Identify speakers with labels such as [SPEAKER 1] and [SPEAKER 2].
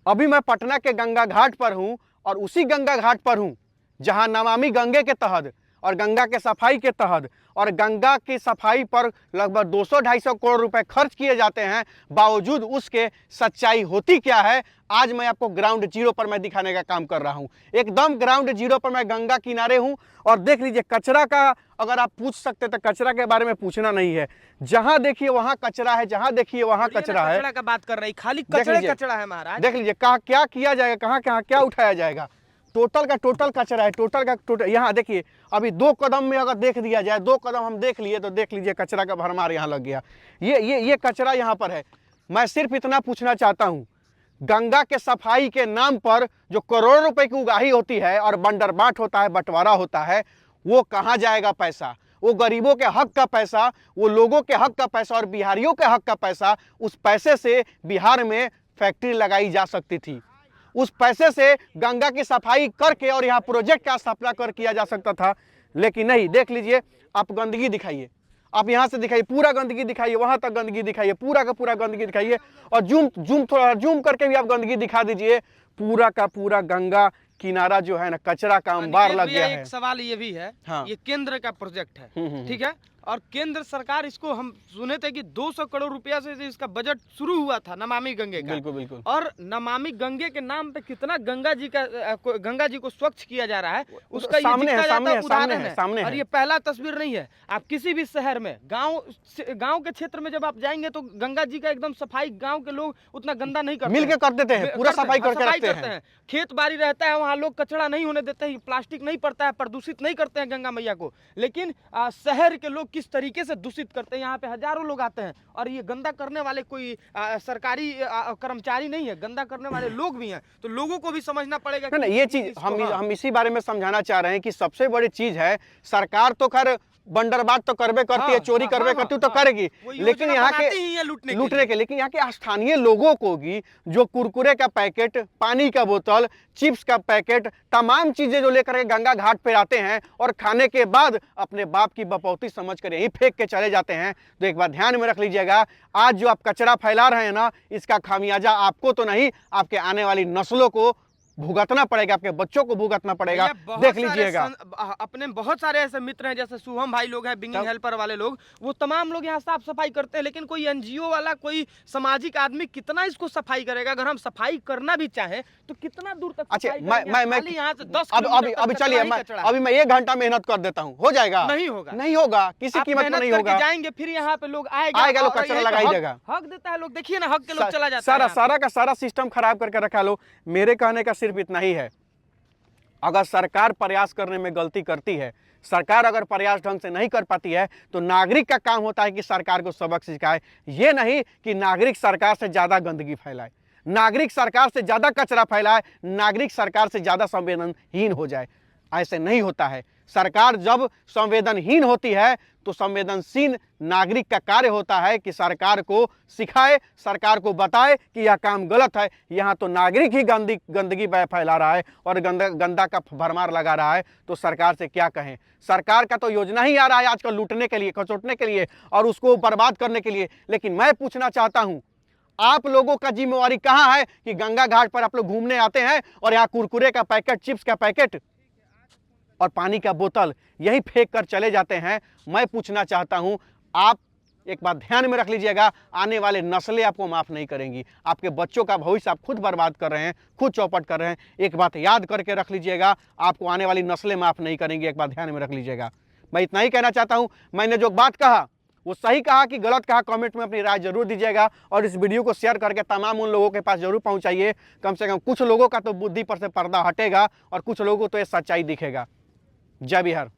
[SPEAKER 1] अभी मैं पटना के गंगा घाट पर हूं और उसी गंगा घाट पर हूं जहां नमामि गंगे के तहत और गंगा के सफाई के तहत और गंगा की सफाई पर लगभग 200-250 करोड़ रुपए खर्च किए जाते हैं। बावजूद उसके सच्चाई होती क्या है, आज मैं आपको ग्राउंड जीरो पर मैं दिखाने का काम कर रहा हूं। एकदम ग्राउंड जीरो पर मैं गंगा किनारे हूं और देख लीजिए कचरा का, अगर आप पूछ सकते तो कचरा के बारे में पूछना नहीं है। जहां देखिए वहां कचरा है, जहां देखिए वहां कचरा है।
[SPEAKER 2] कचरा का बात कर रही, खाली कचरा है महाराज।
[SPEAKER 1] देख लीजिए कहाँ क्या किया जाएगा, कहाँ कहाँ क्या उठाया जाएगा। टोटल का टोटल कचरा है, टोटल का टोटल। यहाँ देखिए अभी 2 कदम में अगर देख दिया जाए, 2 कदम हम देख लिए तो देख लीजिए कचरा का भरमार यहाँ लग गया। ये कचरा यहाँ पर है। मैं सिर्फ इतना पूछना चाहता हूँ, गंगा के सफाई के नाम पर जो करोड़ों रुपए की उगाही होती है और बंदरबाट होता है, बंटवारा होता है, वो कहाँ जाएगा पैसा? वो गरीबों के हक का पैसा, वो लोगों के हक का पैसा और बिहारियों के हक का पैसा। उस पैसे से बिहार में फैक्ट्री लगाई जा सकती थी, उस पैसे से गंगा की सफाई करके और यहाँ प्रोजेक्ट का स्थापना कर किया जा सकता था। लेकिन नहीं, देख लीजिए आप गंदगी दिखाइए, आप यहाँ से दिखाइए पूरा गंदगी दिखाइए, वहां तक गंदगी दिखाइए, पूरा का पूरा गंदगी दिखाइए और थोड़ा जूम करके भी आप गंदगी दिखा दीजिए। पूरा का पूरा गंगा किनारा जो है ना कचरा का अंबार लग गया है।
[SPEAKER 2] एक सवाल ये भी है,
[SPEAKER 1] हाँ।
[SPEAKER 2] ये केंद्र का प्रोजेक्ट है, ठीक है, और केंद्र सरकार इसको, हम सुने थे कि 200 करोड़ रुपया से इसका बजट शुरू हुआ था नमामि गंगे का।
[SPEAKER 1] बिल्कुल बिल्कुल।
[SPEAKER 2] और नमामि गंगे के नाम पे कितना गंगा जी को स्वच्छ किया जा रहा है, उसका ये
[SPEAKER 1] सामने है,
[SPEAKER 2] सामने
[SPEAKER 1] उदाहरण है, सामने
[SPEAKER 2] और
[SPEAKER 1] है।
[SPEAKER 2] ये पहला तस्वीर नहीं है। आप किसी भी शहर में, गांव के क्षेत्र में जब आप जाएंगे तो गंगा जी का एकदम सफाई गाँव के लोग उतना गंदा नहीं करते,
[SPEAKER 1] मिलकर कर देते हैं, पूरा सफाई करके रखते हैं।
[SPEAKER 2] खेत बाड़ी रहता है, वहाँ लोग कचरा नहीं होने देते हैं, प्लास्टिक नहीं पड़ता है, प्रदूषित नहीं करते हैं गंगा मैया को। लेकिन शहर के लोग किस तरीके से दूषित करते हैं, यहाँ पे हजारों लोग आते हैं और ये गंदा करने वाले कोई सरकारी कर्मचारी नहीं है, गंदा करने वाले लोग भी हैं। तो लोगों को भी समझना पड़ेगा
[SPEAKER 1] ना, ये चीज हम इसी बारे में समझाना चाह रहे हैं कि सबसे बड़ी चीज है, सरकार तो खैर बंदरबाट तो करबे करती है, चोरी करबे करती है तो करेगी, लेकिन यहाँ के लूटने के, लेकिन यहाँ के स्थानीय लोगों को भी जो कुरकुरे का पैकेट, पानी का बोतल, चिप्स का पैकेट, तमाम चीजें जो लेकर के गंगा घाट पे आते हैं और खाने के बाद अपने बाप की बपौती समझ कर यहीं फेंक के चले जाते हैं। तो एक बात ध्यान में रख लीजिएगा, आज जो आप कचरा फैला रहे हैं ना, इसका खामियाजा आपको तो नहीं, आपके आने वाली नस्लों को भुगतना पड़ेगा, आपके बच्चों को भुगतना पड़ेगा। देख लीजिएगा,
[SPEAKER 2] अपने बहुत सारे ऐसे मित्र हैं, जैसे शुभम भाई लोग हैं, बिंगिंग हेल्पर वाले लोग, वो तमाम लोग यहाँ साफ सफाई करते हैं। लेकिन कोई एनजीओ वाला, कोई सामाजिक आदमी कितना इसको सफाई करेगा? अगर हम सफाई करना भी चाहें तो कितना दूर तक?
[SPEAKER 1] अच्छा, मैं
[SPEAKER 2] यहाँ से 10
[SPEAKER 1] अभी चलिए, अभी मैं 1 घंटा मेहनत कर देता हूँ, हो जाएगा?
[SPEAKER 2] नहीं होगा,
[SPEAKER 1] नहीं होगा, किसी कीमत पर नहीं होगा।
[SPEAKER 2] जाएंगे फिर यहाँ पे लोग आएगा,
[SPEAKER 1] लोग कचरा लगाई जाएगा,
[SPEAKER 2] हक देता है लोग, देखिए ना, हक के लोग चला जाता है,
[SPEAKER 1] सारा का सारा सिस्टम खराब करके रखा लो। मेरे कहने का सिर्फ इतना ही है, अगर सरकार प्रयास करने में गलती करती है, सरकार अगर प्रयास ढंग से नहीं कर पाती है, तो नागरिक का काम होता है कि सरकार को सबक सिखाए। ये नहीं कि नागरिक सरकार से ज़्यादा गंदगी फैलाए, नागरिक सरकार से ज़्यादा कचरा फैलाए, नागरिक सरकार से ज़्यादा संवेदनहीन हो जाए। ऐसे नहीं होता है। सरकार जब संवेदनहीन होती है तो संवेदनशील नागरिक का कार्य होता है कि सरकार को सिखाए, सरकार को बताए कि यह काम गलत है। यहाँ तो नागरिक ही गंदगी फैला रहा है और गंदा का भरमार लगा रहा है, तो सरकार से क्या कहें? सरकार का तो योजना ही आ रहा है आजकल लूटने के लिए, खचोटने के लिए और उसको बर्बाद करने के लिए। लेकिन मैं पूछना चाहता हूँ, आप लोगों का जिम्मेवारी कहाँ है कि गंगा घाट पर आप लोग घूमने आते हैं और यहाँ कुरकुरे का पैकेट, चिप्स का पैकेट और पानी का बोतल यही फेंक कर चले जाते हैं? मैं पूछना चाहता हूं, आप एक बात ध्यान में रख लीजिएगा, आने वाले नस्लें आपको माफ नहीं करेंगी। आपके बच्चों का भविष्य आप खुद बर्बाद कर रहे हैं, खुद चौपट कर रहे हैं। एक बात याद करके रख लीजिएगा, आपको आने वाली नस्लें माफ नहीं करेंगी, एक बात ध्यान में रख लीजिएगा। मैं इतना ही कहना चाहता हूं। मैंने जो बात कहा वो सही कहा कि गलत कहा, कमेंट में अपनी राय जरूर दीजिएगा और इस वीडियो को शेयर करके तमाम उन लोगों के पास जरूर पहुंचाइए। कम से कम कुछ लोगों का तो बुद्धि पर से पर्दा हटेगा और कुछ लोगों को तो ये सच्चाई दिखेगा। जय बिहार।